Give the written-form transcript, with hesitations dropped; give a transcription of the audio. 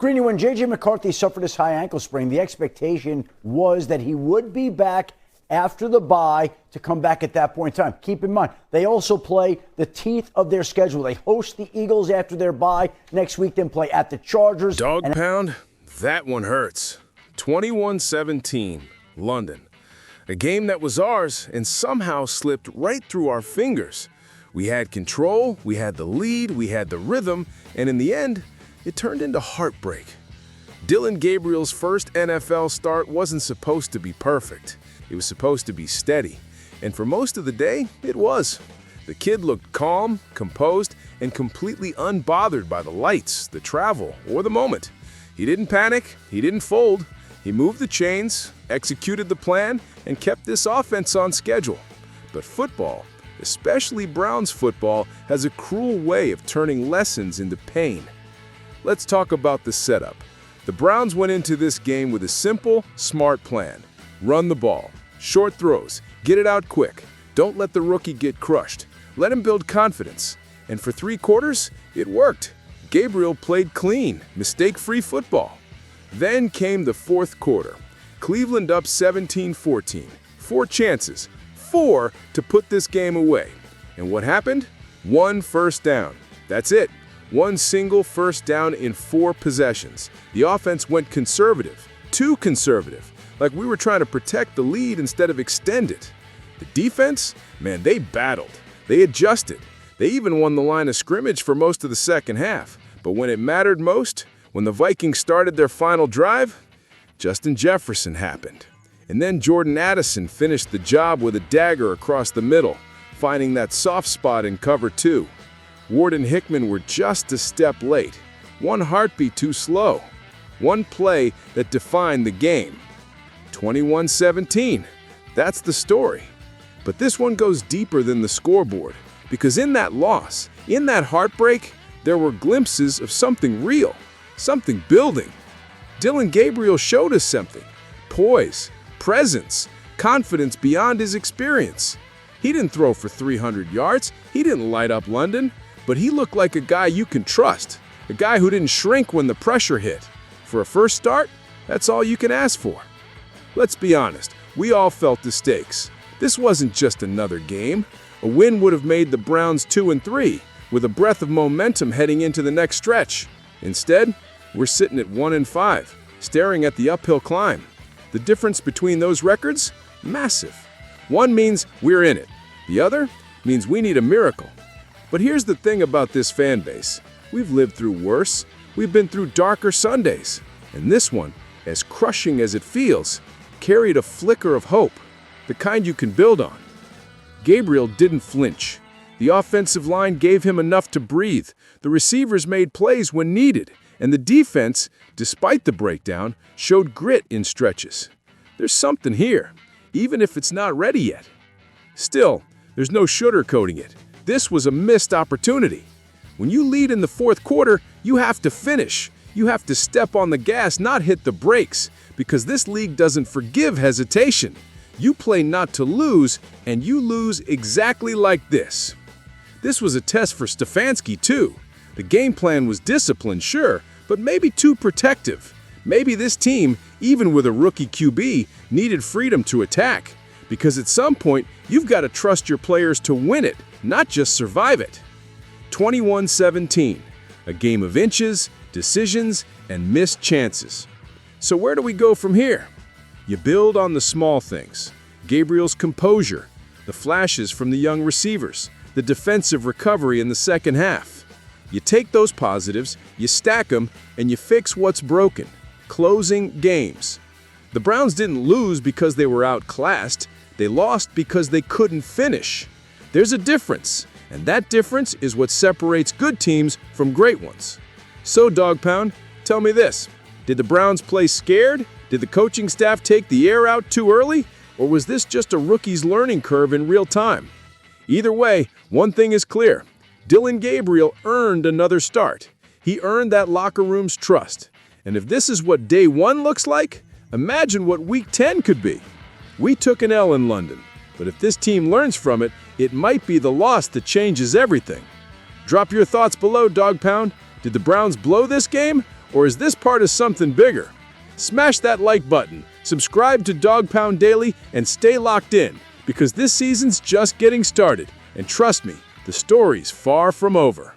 Greeny, when J.J. McCarthy suffered his high ankle sprain, the expectation was that he would be back after the bye to come back at that point in time. Keep in mind, they also play the teeth of their schedule. They host the Eagles after their bye next week, then play at the Chargers. Dawg Pound, that one hurts. 21-17, London. A game that was ours and somehow slipped right through our fingers. We had control, we had the lead, we had the rhythm, and in the end, it turned into heartbreak. Dillon Gabriel's first NFL start wasn't supposed to be perfect. It was supposed to be steady. And for most of the day, it was. The kid looked calm, composed, and completely unbothered by the lights, the travel, or the moment. He didn't panic, he didn't fold. He moved the chains, executed the plan, and kept this offense on schedule. But football, especially Browns football, has a cruel way of turning lessons into pain. Let's talk about the setup. The Browns went into this game with a simple, smart plan. Run the ball. Short throws. Get it out quick. Don't let the rookie get crushed. Let him build confidence. And for 3 quarters, it worked. Gabriel played clean, mistake-free football. Then came the fourth quarter. Cleveland up 17-14. 4 chances. 4 to put this game away. And what happened? 1 first down. That's it. 1 single first down in 4 possessions. The offense went conservative. Too conservative. Like we were trying to protect the lead instead of extend it. The defense? Man, they battled. They adjusted. They even won the line of scrimmage for most of the second half. But when it mattered most, when the Vikings started their final drive, Justin Jefferson happened. And then Jordan Addison finished the job with a dagger across the middle, finding that soft spot in cover 2. Ward and Hickman were just a step late. 1 heartbeat too slow. 1 play that defined the game. 21-17. That's the story. But this one goes deeper than the scoreboard, because in that loss, in that heartbreak, there were glimpses of something real, something building. Dillon Gabriel showed us something. Poise, presence, confidence beyond his experience. He didn't throw for 300 yards. He didn't light up London. But he looked like a guy you can trust, a guy who didn't shrink when the pressure hit. For a first start, that's all you can ask for. Let's be honest, we all felt the stakes. This wasn't just another game. A win would have made the Browns 2-3, with a breath of momentum heading into the next stretch. Instead, we're sitting at 1-5, staring at the uphill climb. The difference between those records? Massive. One means we're in it. The other means we need a miracle. But here's the thing about this fan base. We've lived through worse. We've been through darker Sundays. And this one, as crushing as it feels, carried a flicker of hope, the kind you can build on. Gabriel didn't flinch. The offensive line gave him enough to breathe. The receivers made plays when needed. And the defense, despite the breakdown, showed grit in stretches. There's something here, even if it's not ready yet. Still, there's no sugarcoating it. This was a missed opportunity. When you lead in the fourth quarter, you have to finish. You have to step on the gas, not hit the brakes, because this league doesn't forgive hesitation. You play not to lose, and you lose exactly like this. This was a test for Stefanski, too. The game plan was disciplined, sure, but maybe too protective. Maybe this team, even with a rookie QB, needed freedom to attack. Because at some point, you've got to trust your players to win it, not just survive it. 21-17, a game of inches, decisions, and missed chances. So where do we go from here? You build on the small things. Gabriel's composure, the flashes from the young receivers, the defensive recovery in the second half. You take those positives, you stack them, and you fix what's broken. Closing games. The Browns didn't lose because they were outclassed. They lost because they couldn't finish. There's a difference, and that difference is what separates good teams from great ones. So, Dawg Pound, tell me this. Did the Browns play scared? Did the coaching staff take the air out too early? Or was this just a rookie's learning curve in real time? Either way, one thing is clear. Dillon Gabriel earned another start. He earned that locker room's trust. And if this is what day 1 looks like, imagine what week 10 could be. We took an L in London, but if this team learns from it, it might be the loss that changes everything. Drop your thoughts below, Dawg Pound. Did the Browns blow this game, Or is this part of something bigger? Smash that like button, subscribe to Dawg Pound Daily, and stay locked in, because this season's just getting started. And trust me, the story's far from over.